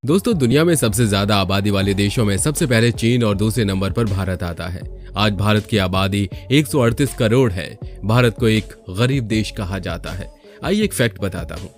दोस्तों, दुनिया में सबसे ज्यादा आबादी वाले देशों में सबसे पहले चीन और दूसरे नंबर पर भारत आता है। आज भारत की आबादी 138 करोड़ है। भारत को एक गरीब देश कहा जाता है। आइए एक फैक्ट बताता हूँ।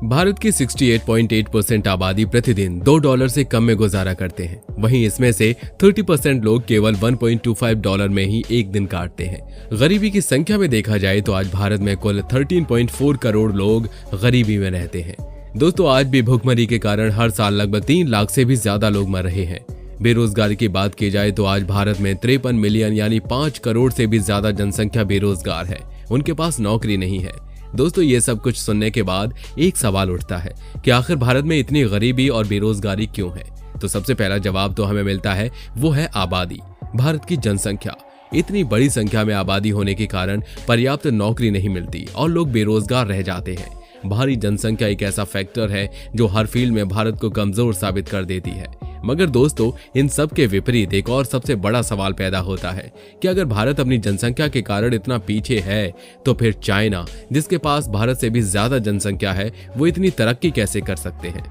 भारत की 68.8% आबादी प्रतिदिन $2 से कम में गुजारा करते हैं। वहीं इसमें से 30% लोग केवल $1.25 में ही एक दिन काटते हैं। गरीबी की संख्या में देखा जाए तो आज भारत में कुल 13.4 करोड़ लोग गरीबी में रहते हैं। दोस्तों, आज भी भुखमरी के कारण हर साल लगभग 3 लाख से भी ज्यादा लोग मर रहे हैं। बेरोजगारी की बात की जाए तो आज भारत में 53 मिलियन यानी 5 करोड़ से भी ज्यादा जनसंख्या बेरोजगार है। उनके पास नौकरी नहीं है। दोस्तों, ये सब कुछ सुनने के बाद एक सवाल उठता है कि आखिर भारत में इतनी गरीबी और बेरोजगारी क्यों है। तो सबसे पहला जवाब तो हमें मिलता है, वो है आबादी। भारत की जनसंख्या, इतनी बड़ी संख्या में आबादी होने के कारण पर्याप्त नौकरी नहीं मिलती और लोग बेरोजगार रह जाते हैं। भारी जनसंख्या एक ऐसा फैक्टर है जो हर फील्ड में भारत को कमजोर साबित कर देती है। मगर दोस्तों, इन सब के विपरीत एक और सबसे बड़ा सवाल पैदा होता है कि अगर भारत अपनी जनसंख्या के कारण इतना पीछे है तो फिर चाइना, जिसके पास भारत से भी ज्यादा जनसंख्या है, वो इतनी तरक्की कैसे कर सकते हैं।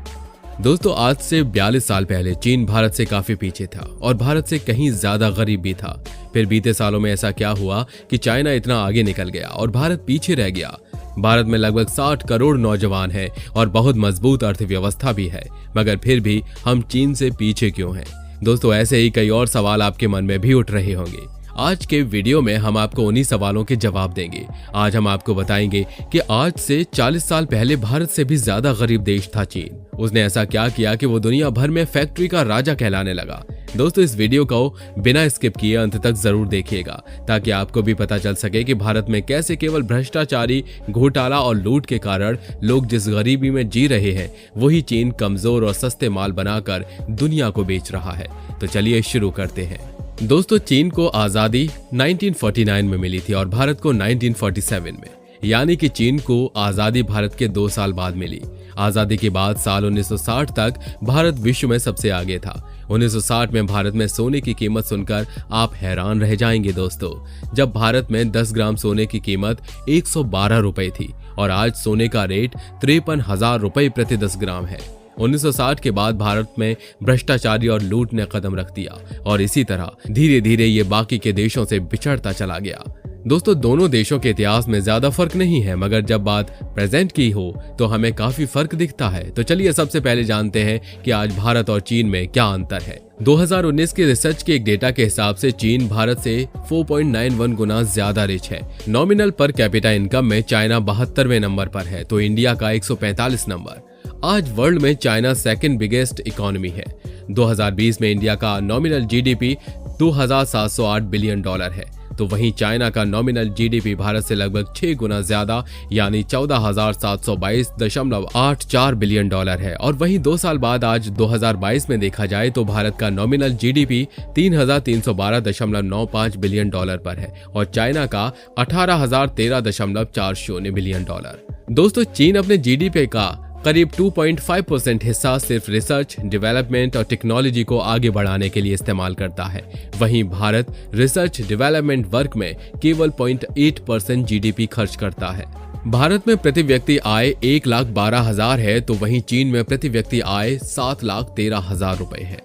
दोस्तों, आज से 42 साल पहले चीन भारत से काफी पीछे था और भारत से कहीं ज्यादा गरीब भी था। फिर बीते सालों में ऐसा क्या हुआ कि चाइना इतना आगे निकल गया और भारत पीछे रह गया। भारत में लगभग 60 करोड़ नौजवान हैं और बहुत मजबूत अर्थव्यवस्था भी है, मगर फिर भी हम चीन से पीछे क्यों हैं। दोस्तों, ऐसे ही कई और सवाल आपके मन में भी उठ रहे होंगे। आज के वीडियो में हम आपको उन्हीं सवालों के जवाब देंगे। आज हम आपको बताएंगे कि आज से 40 साल पहले भारत से भी ज्यादा गरीब देश था चीन। उसने ऐसा क्या किया कि वो दुनिया भर में फैक्ट्री का राजा कहलाने लगा। दोस्तों, इस वीडियो को बिना स्किप किए अंत तक जरूर देखिएगा ताकि आपको भी पता चल सके कि भारत में कैसे केवल भ्रष्टाचारी, घोटाला और लूट के कारण लोग जिस गरीबी में जी रहे हैं, वही चीन कमजोर और सस्ते माल बनाकर दुनिया को बेच रहा है। तो चलिए शुरू करते हैं। दोस्तों, चीन को आजादी 1949 में मिली थी और भारत को 1947 में, यानी कि चीन को आजादी भारत के 2 साल बाद मिली। आजादी के बाद साल 1960 तक भारत विश्व में सबसे आगे था। 1960 में भारत में सोने की कीमत सुनकर आप हैरान रह जाएंगे दोस्तों, जब भारत में 10 ग्राम सोने की कीमत 112 रुपए थी और आज सोने का रेट 53,000 रुपए प्रति 10 ग्राम है। 1960 के बाद भारत में भ्रष्टाचारी और लूट ने कदम रख दिया और इसी तरह धीरे धीरे ये बाकी के देशों से बिछड़ता चला गया। दोस्तों, दोनों देशों के इतिहास में ज्यादा फर्क नहीं है, मगर जब बात प्रेजेंट की हो तो हमें काफी फर्क दिखता है। तो चलिए सबसे पहले जानते हैं कि आज भारत और चीन में क्या अंतर है। 2019 के रिसर्च के एक डेटा के हिसाब से चीन भारत से 4.91 गुना ज्यादा रिच है। नॉमिनल पर कैपिटा इनकम में चाइना 72वें नंबर पर है तो इंडिया का 145 नंबर। आज वर्ल्ड में चाइना सेकंड बिगेस्ट इकोनॉमी है। 2020 में इंडिया का नॉमिनल जीडीपी $2,708 बिलियन है, तो वहीं चाइना का नॉमिनल जीडीपी भारत से लगभग 6 गुना ज्यादा यानी $14,722.84 बिलियन है। और वहीं 2 साल बाद आज 2022 में देखा जाए तो भारत का नॉमिनल जीडीपी $3,312.95 बिलियन पर है और चाइना का $18,013.40 बिलियन। दोस्तों, चीन अपने जीडीपी का करीब 2.5% हिस्सा सिर्फ रिसर्च, डेवलपमेंट और टेक्नोलॉजी को आगे बढ़ाने के लिए इस्तेमाल करता है। वहीं भारत रिसर्च डेवलपमेंट वर्क में केवल 0.8% जीडीपी खर्च करता है। भारत में प्रति व्यक्ति आय 1,12,000 है तो वहीं चीन में प्रति व्यक्ति आय 7,13,000 रुपए है।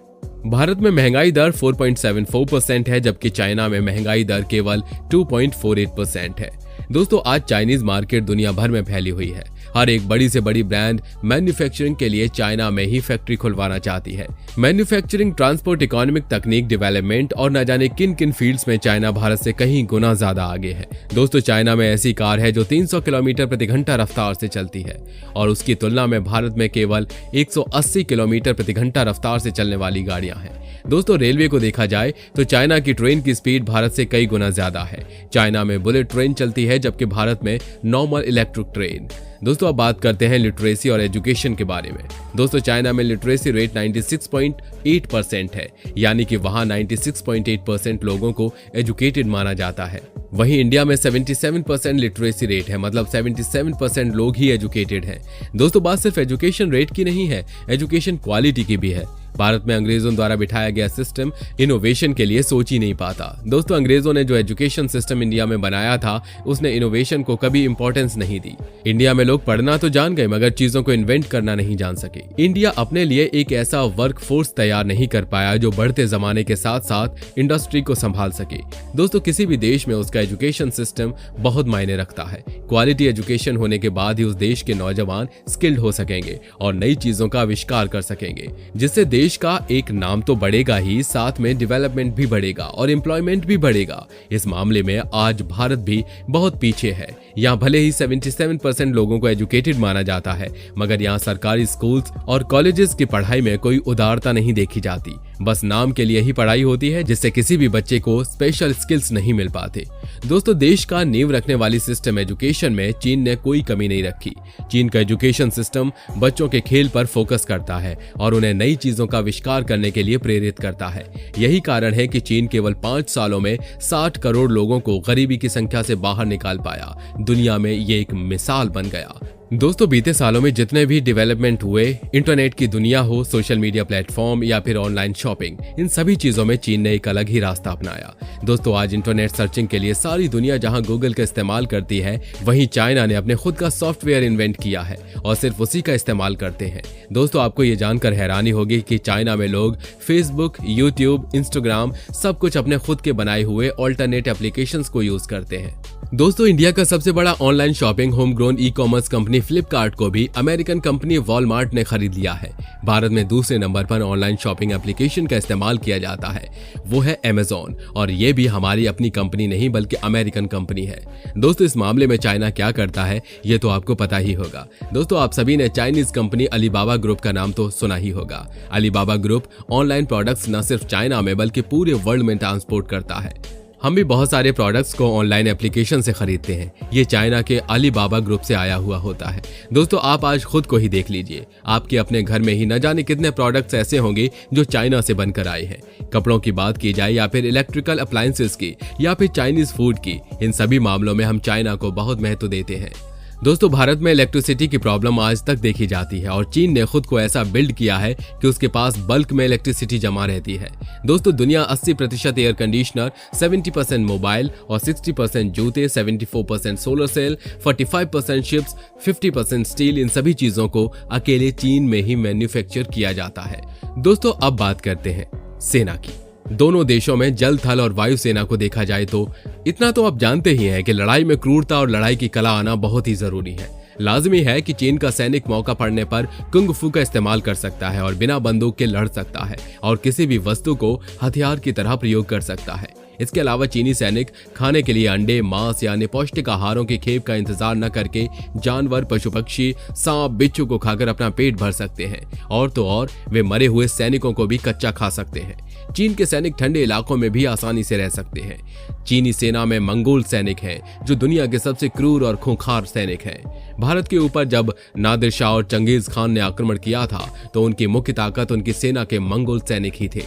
भारत में महंगाई दर 4.74% है जबकि चाइना में महंगाई दर केवल 2.48% है। दोस्तों, आज चाइनीज मार्केट दुनिया भर में फैली हुई है। हर एक बड़ी से बड़ी ब्रांड मैन्युफैक्चरिंग के लिए चाइना में ही फैक्ट्री खुलवाना चाहती है। मैन्युफैक्चरिंग, ट्रांसपोर्ट, इकोनॉमिक, तकनीक, डेवलपमेंट और न जाने किन किन फील्ड्स में चाइना भारत से कहीं गुना ज्यादा आगे है। दोस्तों, चाइना में ऐसी कार है जो 300 किलोमीटर प्रति घंटा रफ्तार से चलती है और उसकी तुलना में भारत में केवल 180 किलोमीटर प्रति घंटा रफ्तार से चलने वाली गाड़ियां हैं। दोस्तों, रेलवे को देखा जाए तो चाइना की ट्रेन की स्पीड भारत से कई गुना ज्यादा है। चाइना में बुलेट ट्रेन चलती है जबकि भारत में नॉर्मल इलेक्ट्रिक ट्रेन। दोस्तों, अब बात करते हैं लिटरेसी और एजुकेशन के बारे में। दोस्तों, चाइना में लिटरेसी रेट 96.8% है, यानी कि वहां 96.8% लोगों को एजुकेटेड माना जाता है। वहीं इंडिया में 77% लिटरेसी रेट है, मतलब 77% लोग ही एजुकेटेड हैं। दोस्तों, बात सिर्फ एजुकेशन रेट की नहीं है, एजुकेशन क्वालिटी की भी है। भारत में अंग्रेजों द्वारा बिठाया गया सिस्टम इनोवेशन के लिए सोच ही नहीं पाता। दोस्तों, अंग्रेजों ने जो एजुकेशन सिस्टम इंडिया में बनाया था उसने इनोवेशन को कभी इंपॉर्टेंस नहीं दी। इंडिया में लोग पढ़ना तो जान गए मगर चीजों को इन्वेंट करना नहीं जान सके। इंडिया अपने लिए एक ऐसा वर्क फोर्स तैयार नहीं कर पाया जो बढ़ते जमाने के साथ साथ इंडस्ट्री को संभाल सके। दोस्तों, किसी भी देश में उसका एजुकेशन सिस्टम बहुत मायने रखता है। क्वालिटी एजुकेशन होने के बाद ही उस देश के नौजवान स्किल्ड हो सकेंगे और नई चीजों का आविष्कार कर सकेंगे, जिससे देश का एक नाम तो बढ़ेगा ही, साथ में डेवलपमेंट भी बढ़ेगा और एम्प्लॉयमेंट भी बढ़ेगा। इस मामले में आज भारत भी बहुत पीछे है। यहाँ भले ही 77% लोगों को एजुकेटेड माना जाता है मगर यहाँ सरकारी स्कूल्स और कॉलेजेस की पढ़ाई में कोई उदारता नहीं देखी जाती। बस नाम के लिए ही पढ़ाई होती है जिससे किसी भी बच्चे को स्पेशल स्किल्स नहीं मिल पाते। दोस्तों, देश का नींव रखने वाली सिस्टम एजुकेशन में चीन ने कोई कमी नहीं रखी। चीन का एजुकेशन सिस्टम बच्चों के खेल पर फोकस करता है और उन्हें नई चीजों का आविष्कार करने के लिए प्रेरित करता है। यही कारण है कि चीन केवल 5 सालों में 60 करोड़ लोगों को गरीबी की संख्या से बाहर निकाल पाया। दुनिया में ये एक मिसाल बन गया। दोस्तों, बीते सालों में जितने भी डेवलपमेंट हुए, इंटरनेट की दुनिया हो, सोशल मीडिया प्लेटफॉर्म या फिर ऑनलाइन शॉपिंग, इन सभी चीजों में चीन ने एक अलग ही रास्ता अपनाया। दोस्तों, आज इंटरनेट सर्चिंग के लिए सारी दुनिया जहां गूगल का इस्तेमाल करती है, वहीं चाइना ने अपने खुद का सॉफ्टवेयर इन्वेंट किया है और सिर्फ उसी का इस्तेमाल करते हैं। दोस्तों, आपको ये जानकर हैरानी होगी कि चाइना में लोग फेसबुक, यूट्यूब, इंस्टाग्राम सब कुछ अपने खुद के बनाए हुए ऑल्टरनेट एप्लीकेशंस को यूज करते हैं। दोस्तों, इंडिया का सबसे बड़ा online shopping home grown e commerce company Flipkart को भी अमेरिकन कंपनी वॉलमार्ट ने खरीद लिया है। भारत में दूसरे नंबर पर ऑनलाइन शॉपिंग एप्लीकेशन का इस्तेमाल किया जाता है, वो है अमेज़न, और ये भी हमारी अपनी कंपनी नहीं बल्कि अमेरिकन कंपनी है। दोस्तों, इस मामले में चाइना क्या करता है ये तो आपको पता ही होगा। दोस्तों, आप सभी ने चाइनीज कंपनी अलीबाबा ग्रुप का नाम तो सुना ही होगा। अलीबाबा ग्रुप ऑनलाइन प्रोडक्ट्स न सिर्फ चाइना में बल्कि पूरे वर्ल्ड में ट्रांसपोर्ट करता है। हम भी बहुत सारे प्रोडक्ट्स को ऑनलाइन एप्लीकेशन से खरीदते हैं। ये चाइना के अलीबाबा ग्रुप से आया हुआ होता है। दोस्तों, आप आज खुद को ही देख लीजिए, आपके अपने घर में ही न जाने कितने प्रोडक्ट्स ऐसे होंगे जो चाइना से बनकर आए हैं। कपड़ों की बात की जाए या फिर इलेक्ट्रिकल अप्लायंसेस की या फिर चाइनीज फूड की, इन सभी मामलों में हम चाइना को बहुत महत्व देते हैं। दोस्तों, भारत में इलेक्ट्रिसिटी की प्रॉब्लम आज तक देखी जाती है और चीन ने खुद को ऐसा बिल्ड किया है कि उसके पास बल्क में इलेक्ट्रिसिटी जमा रहती है। दोस्तों, दुनिया 80% एयर कंडीशनर, 70% मोबाइल और 60% जूते, 74% सोलर सेल, 45% शिप्स, 50% स्टील, इन सभी चीजों को अकेले चीन में ही मैन्युफैक्चर किया जाता है। दोस्तों, अब बात करते हैं सेना की। दोनों देशों में जल, थल और वायु सेना को देखा जाए तो इतना तो आप जानते ही हैं कि लड़ाई में क्रूरता और लड़ाई की कला आना बहुत ही जरूरी है। लाजमी है कि चीन का सैनिक मौका पड़ने पर कुंग फू का इस्तेमाल कर सकता है और बिना बंदूक के लड़ सकता है और किसी भी वस्तु को हथियार की तरह प्रयोग कर सकता है। इसके अलावा चीनी सैनिक खाने के लिए अंडे, मांस यानी पौष्टिक आहारों की खेप का इंतजार न करके जानवर, पशु पक्षी, सांप, बिच्छू को खाकर अपना पेट भर सकते हैं और तो और वे मरे हुए सैनिकों को भी कच्चा खा सकते हैं। चीन के सैनिक ठंडे इलाकों में भी आसानी से रह सकते हैं। चीनी सेना में मंगोल सैनिक हैं जो दुनिया के सबसे क्रूर और खूंखार सैनिक हैं। भारत के ऊपर जब नादिर शाह और चंगेज खान ने आक्रमण किया था तो उनकी मुख्य ताकत उनकी सेना के मंगोल सैनिक ही थे।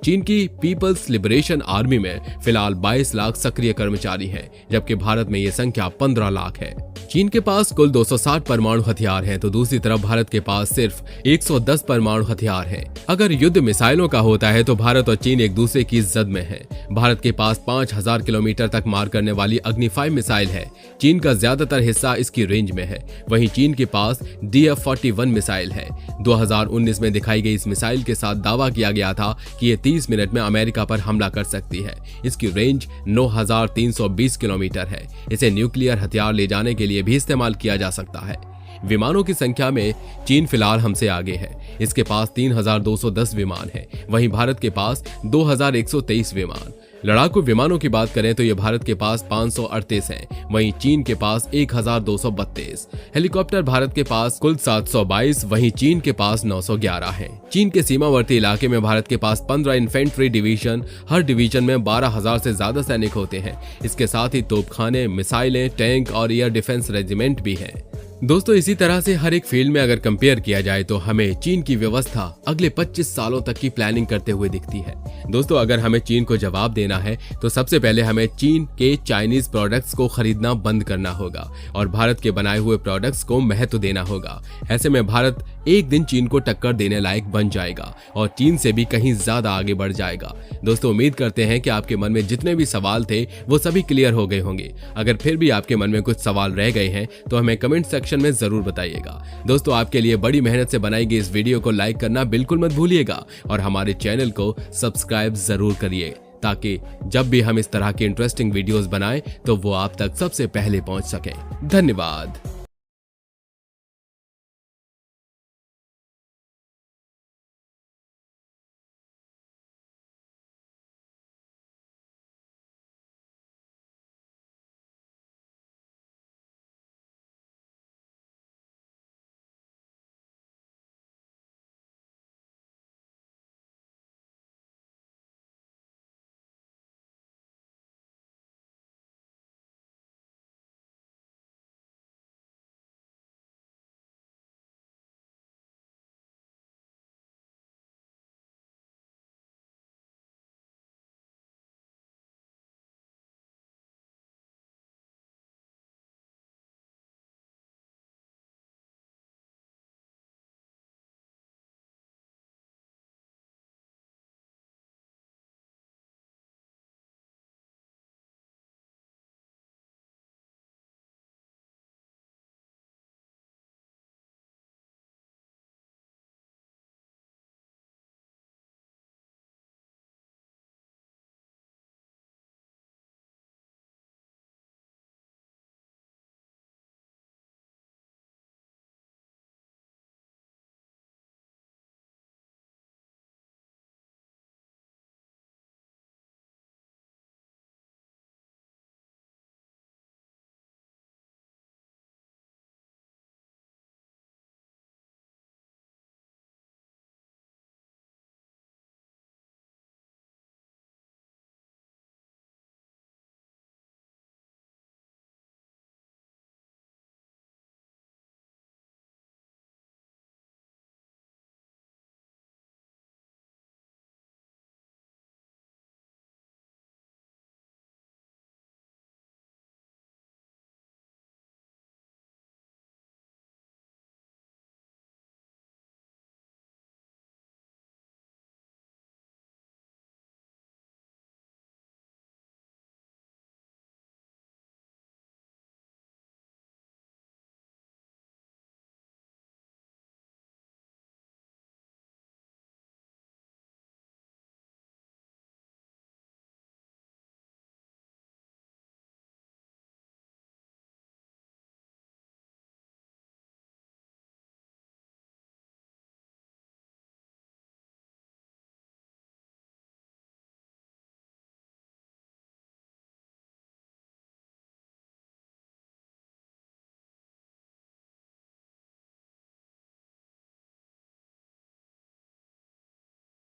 चीन की पीपल्स लिबरेशन आर्मी में फिलहाल 22 लाख सक्रिय कर्मचारी हैं, जबकि भारत में ये संख्या 15 लाख है। चीन के पास कुल 260 परमाणु हथियार हैं, तो दूसरी तरफ भारत के पास सिर्फ 110 परमाणु हथियार हैं। अगर युद्ध मिसाइलों का होता है तो भारत और चीन एक दूसरे की जद में है। भारत के पास 5000 किलोमीटर तक मार करने वाली अग्नि 5 मिसाइल है। चीन का ज्यादातर हिस्सा इसकी रेंज में है। वहीं चीन के पास DF-41 मिसाइल है। 2019 में दिखाई गई इस मिसाइल के साथ दावा किया गया था कि ये 30 मिनट में अमेरिका पर हमला कर सकती है। इसकी रेंज 9320 किलोमीटर है। इसे न्यूक्लियर हथियार ले जाने के लिए भी इस्तेमाल किया जा सकता है। विमानों की संख्या में चीन फिलहाल हमसे आगे है। इसके पास 3210 विमान हैं, वहीं भारत के पास 2123 विमान। लड़ाकू विमानों की बात करें तो ये भारत के पास 538 हैं, वहीं चीन के पास 1232। हेलीकॉप्टर भारत के पास कुल 722, वहीं चीन के पास 911 हैं। चीन के सीमावर्ती इलाके में भारत के पास 15 इन्फेंट्री डिवीजन, हर डिवीजन में 12,000 से ज्यादा सैनिक होते हैं। इसके साथ ही तोपखाने, मिसाइलें, टैंक और एयर डिफेंस रेजिमेंट भी हैं। दोस्तों इसी तरह से हर एक फील्ड में अगर कंपेयर किया जाए तो हमें चीन की व्यवस्था अगले 25 सालों तक की प्लानिंग करते हुए दिखती है। दोस्तों अगर हमें चीन को जवाब देना है तो सबसे पहले हमें चीन के चाइनीज प्रोडक्ट्स को खरीदना बंद करना होगा और भारत के बनाए हुए प्रोडक्ट्स को महत्व देना होगा। ऐसे में भारत एक दिन चीन को टक्कर देने लायक बन जाएगा और चीन से भी कहीं ज्यादा आगे बढ़ जाएगा। दोस्तों उम्मीद करते हैं कि आपके मन में जितने भी सवाल थे वो सभी क्लियर हो गए होंगे। अगर फिर भी आपके मन में कुछ सवाल रह गए हैं तो हमें कमेंट सेक्शन में जरूर बताइएगा। दोस्तों आपके लिए बड़ी मेहनत से बनाई गई इस वीडियो को लाइक करना बिल्कुल मत भूलिएगा और हमारे चैनल को सब्सक्राइब जरूर करिए ताकि जब भी हम इस तरह की इंटरेस्टिंग वीडियोस बनाएं तो वो आप तक सबसे पहले पहुंच सके। धन्यवाद।